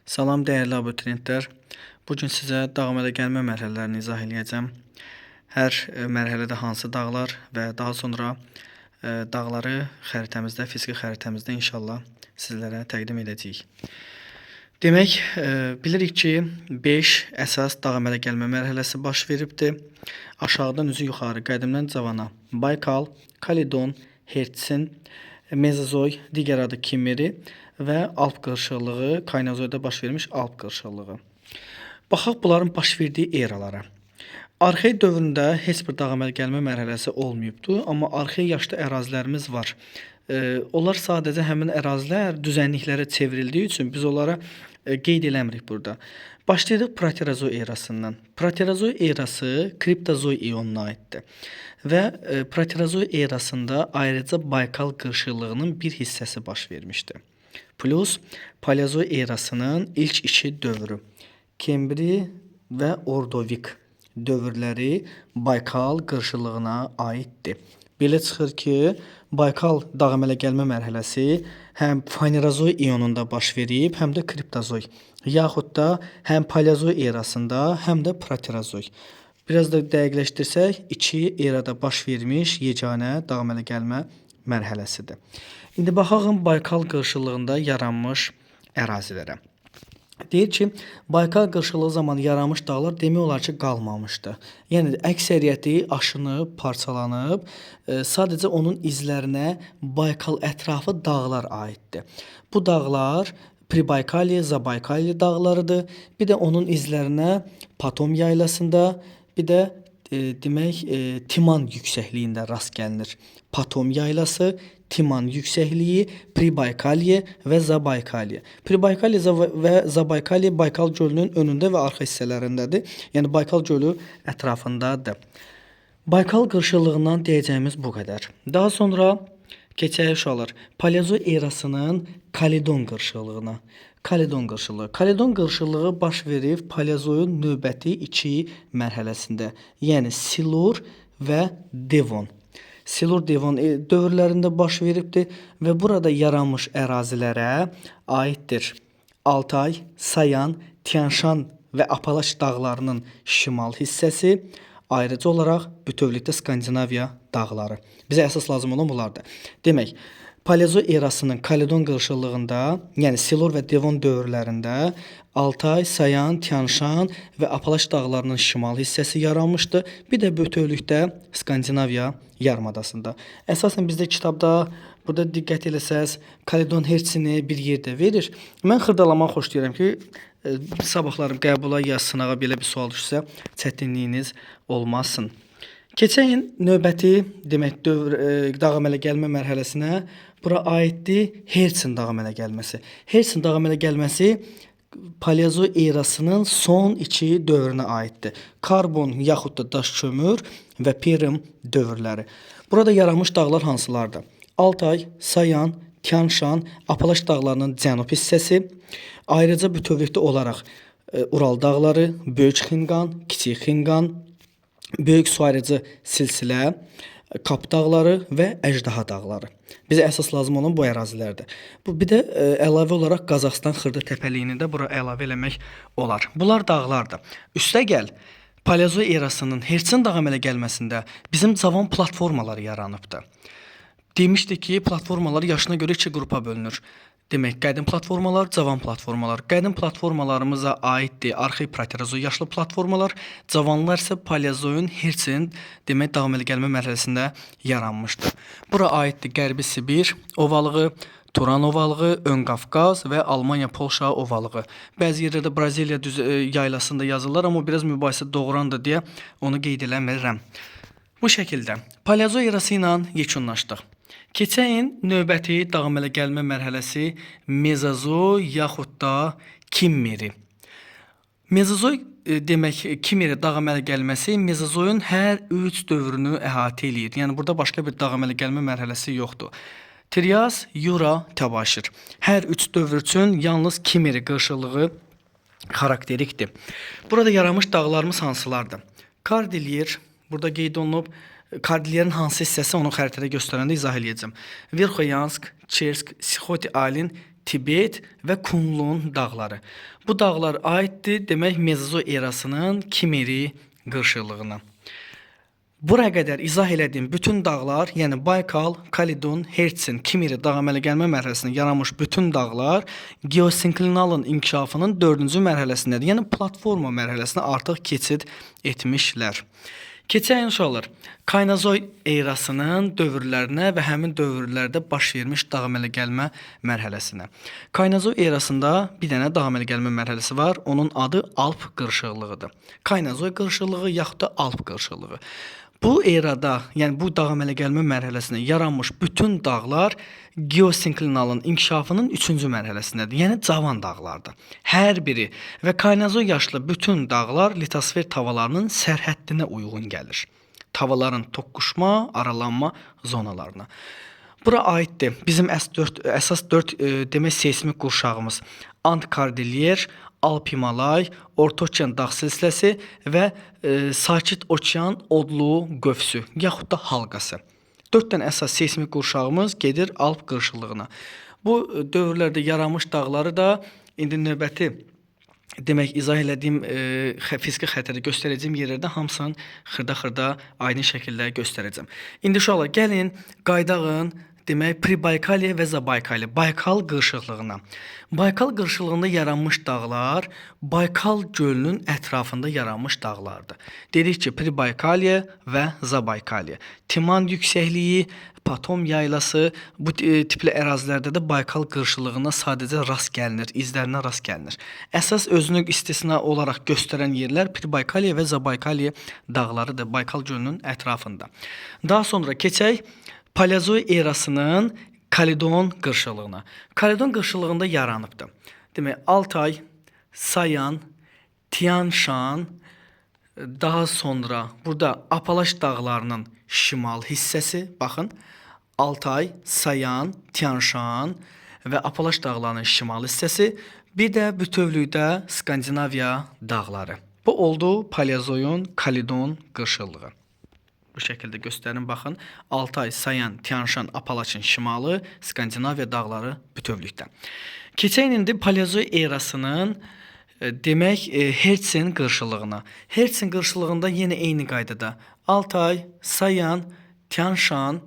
Salam dəyərli abituriyentlər. Bu gün sizə dağımələ gəlmə mərhələlərini izah eləyəcəm. Hər mərhələdə hansı dağlar və daha sonra dağları xəritəmizdə, fiziki xəritəmizdə inşallah sizlərə təqdim edəcəyik. Demək, bilirik ki, 5 əsas dağımələ gəlmə mərhələsi baş veribdir. Aşağıdan üzü yuxarı, qədimdən cavana Baykal, Kaledon, Hertsin, Mezozoy, digər adı Kimmeri və Alp qırşıqlığı, Kaynozoyda baş vermiş Alp qırşıqlığı. Baxaq bunların baş verdiyi eralara. Arxey dövründə heç bir dağımələ gəlmə mərhələsi olmayıbdır, amma arxey yaşlı ərazilərimiz var. Onlar sadəcə həmin ərazilər düzənliklərə çevrildiyi üçün biz onlara qeyd eləmirik burada. Başlayırıq Proterozoy erasından. Proterozoy erası Kriptozoy ionuna aiddir. Və Proterozoy erasında ayrıca Baykal qırşıqlığının bir hissəsi baş vermişdir. Plus Paleozoy erasının ilk iki dövrü Kembri və Ordovik dövrləri Baykal qırşıqlığına aiddir. Belə çıxır ki, Baykal dağımələ gəlmə mərhələsi həm Fanerozoy ionunda baş verib, həm də Kriptozoy, yaxud da həm Paleozoy erasında, həm də Proterozoy. Biraz da dəqiqləşdirsək, iki erada baş vermiş yeganə dağımələ gəlmə mərhələsidir. İndi baxaq Baykal qırşıqlığında yaranmış ərazilərə. Deyir ki, Baykal qırşıqlığı zamanı yaranmış dağlar demək olar ki, qalmamışdı. Yəni əksəriyyəti aşınıb, parçalanıb, sadəcə onun izlərinə Baykal ətrafı dağlar aiddir. Bu dağlar Pribaykaliya, Zabaykaliya dağlarıdır. Bir də onun izlərinə Patom yaylasında, bir də demək Timan yüksəkliyində rast gəlinir. Patom yaylası, Timan yüksəkliyi, Pribaykaliya və Zabaykaliya. Pribaykaliya və Zabaykaliya Baykal gölünün önündə və arxa hissələrindədir. Yəni Baykal gölü ətrafındadır. Baykal qırşıqlığından deyəcəyimiz bu qədər. Daha sonra keçək uşaqlar Paleozoy erasının Kaledon qırşıqlığına. Kaledon qırşıqlığı. Kaledon qırşıqlığı baş verib Paleozoyun növbəti iki mərhələsində. Yəni Silur və Devon. Silur-Devon dövrlərində baş veribdir və burada yaranmış ərazilərə aiddir. Altay, Sayan, Tian-Şan və Apalaç dağlarının şimal hissəsi, ayrıca olaraq bütövlükdə Skandinaviya dağları. Bizə əsas lazım olan bunlardır. Demək, Paleozoy erasının Kaledon qırşıqlığında, yəni Silur və Devon dövrlərində Altay, Sayan, Tian-Şan və Apalaç dağlarının şimal hissəsi yaranmışdı. Bir də bütövlükdə Skandinaviya yarımadasında. Əsasən bizdə kitabda burada diqqət eləsəz Kaledon Hertsini bir yerdə verir. Mən xırdalamaq xoşlayıram ki, sabahlarım qəbula ya sınağa belə bir sual düşsə çətinliyiniz olmasın. Keçəyin növbəti demək dağımələ gəlmə mərhələsinə. Bura aiddir Hertsin dağımələ gəlməsi. Hertsin dağımələ gəlməsi Paleozoy erasının son iki dövrünə aiddir. Karbon yaxud da daş kömür və Perm dövrləri. Burada yaranmış dağlar hansılardır? Altay, Sayan, Tian-Şan, Apalaç dağlarının cənub hissəsi, ayrıca bütövlükdə olaraq Ural dağları, Böyük Xinqan, Kiçik Xinqan, Böyük su ayrıcı silsilə, Kap dağları və Əjdaha dağları. Bizə əsas lazım olan bu ərazilərdir. Bir də əlavə olaraq Qazaxstan xırda təpəliyini də bura əlavə eləmək olar. Bunlar dağlardır. Üstəgəl Paleozoy erasının Hertsin dağımələ gəlməsində bizim cavan platformalar yaranıbdır. Demişdik ki, platformalar yaşına görə iki qrupa bölünür. Demək, qədim platformalar, cavan platformalar. Qədim platformalarımıza aiddir arxey Proterozoy yaşlı platformalar, cavanlar isə Paleozoyun Hertsin demək dağımələ gəlmə mərhələsində yaranmışdır. Bura aiddir Qərbi Sibir ovalığı, Turan ovalığı, Ön Qafqaz və Almaniya-Polşa ovalığı. Bəzi yerlərdə Braziliya yaylasında yazırlar, amma biraz mübahisə doğurandır deyə onu qeyd eləmirəm. Bu şəkildə Paleozoy erası ilə yekunlaşdıq. Keçəyin növbəti dağımələ gəlmə mərhələsi Mezozoy yaxud da Kimmeri. Mezozoy demək Kimmeri dağımələ gəlməsi Mezozoyun hər üç dövrünü əhatə eləyir. Yəni burada başqa bir dağımələ gəlmə mərhələsi yoxdur. Trias, Yura, Təbaşir. Hər üç dövr üçün yalnız Kimmeri qırşıqlığı xarakterikdir. Burada yaranmış dağlarımız hansılardır? Kordilyer burada qeyd olunub. Kordilyerin hansı hissəsi onu xəritədə göstərəndə izah eləyəcəm. Verxoyansk, Çersk, Sixoti-Alin, Tibet və Kunlun dağları. Bu dağlar aiddir demək Mezozoy erasının Kimeri qırşıqlığına. Buraya qədər izah elədiyim bütün dağlar, yəni Baykal, Kaledon, Hertsin, Kimeri dağ əmələ gəlmə mərhələsində yaranmış bütün dağlar geosinklinalın inkişafının 4-cü mərhələsindədir. Yəni platforma mərhələsinə artıq keçid etmişlər. Keçək inşallah Kaynazoy erasının dövrlərinə və həmin dövrlərdə baş vermiş dağ əmələ gəlmə mərhələsinə. Kaynazoy erasında bir dənə dağ əmələ gəlmə mərhələsi var. Onun adı Alp qırşıqlığıdır. Kaynazoy qırşıqlığı yaxud da Alp qırşıqlığı. Bu erada, yəni bu dağ əmələ gəlmə mərhələsində yaranmış bütün dağlar geosinklinalın inkişafının 3-cü mərhələsindədir. Yəni cavan dağlardır. Hər biri və Kaynazoy yaşlı bütün dağlar litosfer tavalarının sərhəddinə uyğun gəlir. Tavaların toqquşma, aralanma zonalarına. Bura aiddir. Bizim əsas 4 demək seysmik qurşağımız Ant-Kordilyer, Alp-Himalay, Orta-Okean dağ silsiləsi və Sakit Okean odlu qövsü, yaxud da halqası. 4 dənə əsas seysmik qurşağımız gedir Alp qırşıqlığına. Bu dövrlərdə yaranmış dağları da indi növbəti demək izah elədiyim fiziki xəttləri göstərəcəyim yerlərdə hamısını xırda-xırda aydın şəkildə göstərəcəm. İndi uşaqlar gəlin qaydağın demək Pribaykaliya və Zabaykaliya, Baykal qırşıqlığına. Baykal qırşıqlığında yaranmış dağlar Baykal gölünün ətrafında yaranmış dağlardır. Dedik ki, Pribaykaliya və Zabaykaliya. Timan yüksəkliyi, Patom yaylası, bu tipli ərazilərdə də Baykal qırşıqlığına sadəcə rast gəlinir, izlərinə rast gəlinir. Əsas özünü istisna olaraq göstərən yerlər Pribaykaliya və Zabaykaliya dağlarıdır Baykal gölünün ətrafında. Daha sonra keçək Paleozoy erasının Kaledon qırşıqlığına. Kaledon qırşıqlığında yaranıbdır. Demək, Altay, Sayan, Tian Shan, daha sonra burada Apalaş dağlarının şimal hissəsi, baxın, Altay, Sayan, Tian Shan və Apalaş dağlarının şimal hissəsi, bir də bütövlükdə Skandinaviya dağları. Bu oldu Paleozoyun Kaledon qırşıqlığı. Bu şəkildə göstərin, baxın. Altay, Sayan, Tian Shan, Apalaçın şimalı, Skandinaviya dağları bütövlükdə. Keçək indi Paleozoy erasının demək Hertsin qırşıqlığına. Hertsin qırşıqlığında yenə eyni qaydada Altay, Sayan, Tian Shan,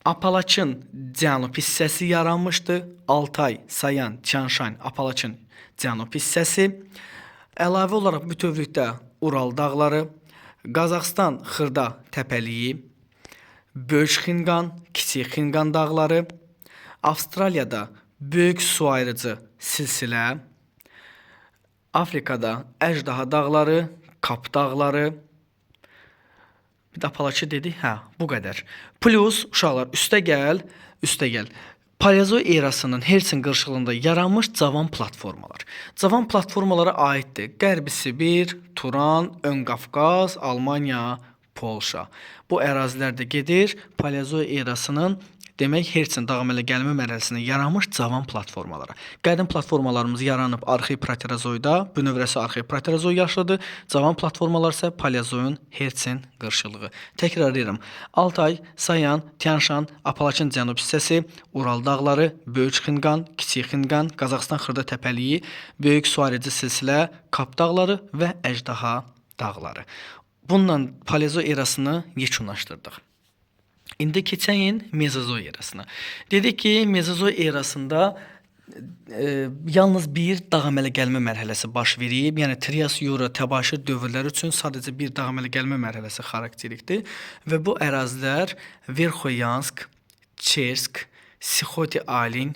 Apalaçın cənub hissəsi yaranmışdı. Altay, Sayan, Tian Shan, Apalaçın cənub hissəsi. Əlavə olaraq bütövlükdə Ural dağları, Qazaxıstan xırda təpəliyi, Böyük Xinqan, Kiçik Xinqan dağları, Avstraliyada böyük su ayırıcı silsilə, Afrikada Əjdaha dağları, Kap dağları, bir də Apalaçı dedik, bu qədər. Plus uşaqlar üstə gəl. Paleozoy erasının Hertsin qırşıqlığında yaranmış cavan platformalar. Cavan platformalara aiddir Qərbi Sibir, Turan, Ön Qafqaz, Almaniya, Polşa. Bu ərazilərdə gedir Paleozoy erasının demək Hertsin dağ əmələ gəlmə mərhələsində yaranmış cavan platformalara. Qədim platformalarımız yaranıb Arxeoproterozoyda, bu növrəsi Arxeoproterozoy yaşlıdır. Cavan platformalar isə Paleozoyun Hertsin qırşıqlığı. Təkrarlayıram. Altay, Sayan, Tian Shan, Apalaçın cənub hissəsi, Ural dağları, Böyük Xinqan, Kiçik Xinqan, Qazaxıstan xırda təpəliyi, Böyük su ayırıcı silsilə, Kap dağları və Əjdaha dağları. Bununla Paleozoy erasını yekunlaşdırdıq. İndi keçəyin Mezozoy erasına. Dedik ki, Mezozoy erasında yalnız bir dağ əmələ gəlmə mərhələsi baş verib. Yəni Trias, Yura, Təbaşir dövrləri üçün sadəcə bir dağ əmələ gəlmə mərhələsi xarakterikdir və bu ərazilər Verxoyansk, Çersk, Sixoti-Alin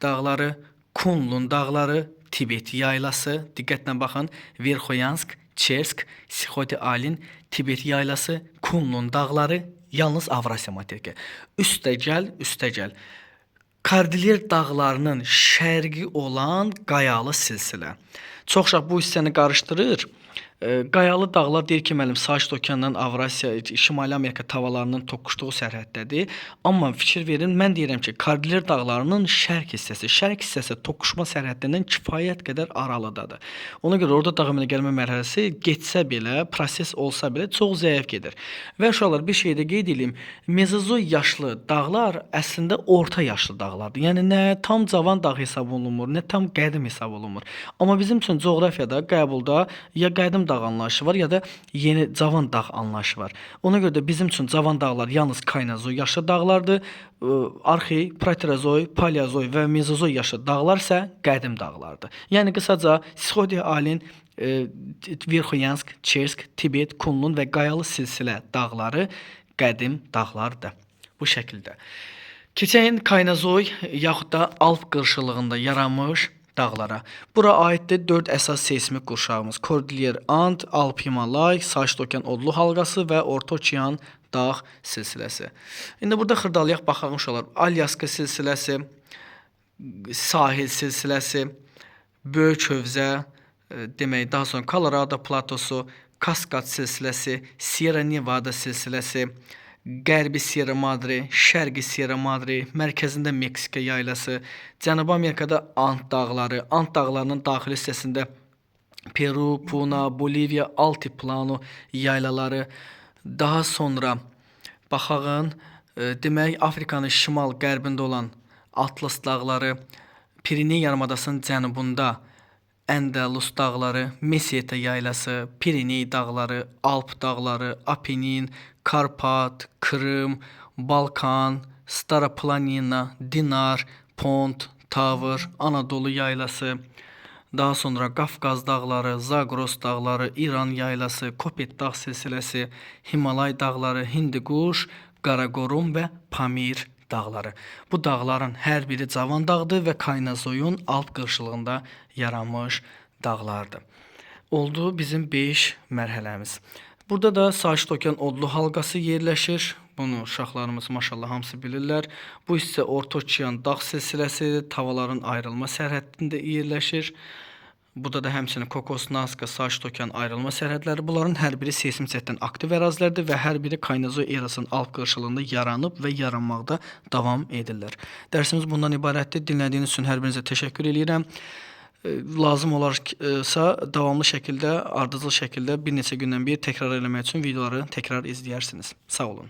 dağları, Kunlun dağları, Tibet yaylası, diqqətlə baxın, Verxoyansk, Çersk, Sixoti-Alin, Tibet yaylası, Kunlun dağları, yalnız Avrasiya materiki. Üstəgəl. Kordilyer dağlarının şərqi olan qayalı silsilə. Çox bu hissəni qarışdırır Qayalı dağlar deyir ki, müəllim, Sakit Okeandan Avrasiya, Şimali Amerika tavalarının toqquşduğu sərhəddədir. Amma fikir verin, mən deyirəm ki, Kordilyer dağlarının şərq hissəsi toqquşma sərhəddindən kifayət qədər aralıdadır. Ona görə orada davam edə gəlmə mərhələsi getsə belə, proses olsa belə çox zəif gedir. Və uşaqlar, bir şey də qeyd edeyim. Mezozoy yaşlı dağlar əslində orta yaşlı dağlardır. Yəni nə tam cavan dağ hesab olunmur, nə tam qədim hesab olunmur. Amma bizim üçün coğrafiyada, qəbulda ya qədim dağ anlayışı var, ya da yeni cavan dağ anlayışı var. Ona görə də bizim üçün cavan dağlar yalnız Kaynazoy yaşlı dağlardır. Arxey, Proterozoy, Paleozoy və Mezozoy yaşlı dağlar isə qədim dağlardır. Yəni qısaca Sxodialin, Verxoyansk, Çersk, Tibet, Kunlun və Qayalı silsilə dağları qədim dağlardır. Bu şəkildə. Keçən Kaynazoy yaxud da Alp qırşılığında yaranmış dağlara. Bura aiddir 4 əsas seismik qurşağımız. Kordilyer And, Alp Himalay, Sakit Okean odlu halqası və Orta Okean dağ silsiləsi. İndi burada xırdalayaq baxaq uşaqlar. Alyaska silsiləsi, Sahil silsiləsi, Böyük Hövzə, demək daha sonra Colorado platosu, Kaskad silsiləsi, Sierra Nevada silsiləsi, Qərbi Sierra Madre, Şərqi Sierra Madre, mərkəzində Meksika yaylası, Cənubi Amerikada Ant dağları, Ant dağlarının daxili hissəsində Peru, Puna, Bolivya, Altiplano yaylaları, daha sonra baxağın, demək Afrikanın şimal-qərbində olan Atlas dağları, Piriney yarımadasının cənubunda Əndəlus dağları, Meseta yaylası, Piriney dağları, Alp dağları, Apenin, Karpat, Krım, Balkan, Staraplanina, Dinar, Pont, Tavr, Anadolu yaylası, daha sonra Qafqaz dağları, Zagros dağları, İran yaylası, Kopet dağ silsiləsi, Himalay dağları, Hindikuş, Qaraqorum və Pamir dağları. Bu dağların hər biri cavan dağdır və Kaynazoyun Alp qırşılığında yaranmış dağlardır. Oldu bizim 5 mərhələmiz. Burada da Sakit Okean odlu halqası yerləşir. Bunu uşaqlarımız maşallah hamısı bilirlər. Bu isə Orta Okean dağ silsiləsi, tavaların ayrılma sərhəddində yerləşir. Burada da həmçinin Kokosnaska, Sakit Okean ayrılma sərhədləri. Bunların hər biri seismik cəhətdən aktiv ərazilərdir və hər biri Kaynazoy erasının Alp qırşılığında yaranıb və yaranmaqda davam edirlər. Dərsimiz bundan ibarətdir. Dinlədiyiniz üçün hər birinizə təşəkkür edirəm. Lazım olarsa davamlı şəkildə, ardıcıl şəkildə bir neçə gündən bir təkrar eləmək üçün videoları təkrar izləyərsiniz. Sağ olun.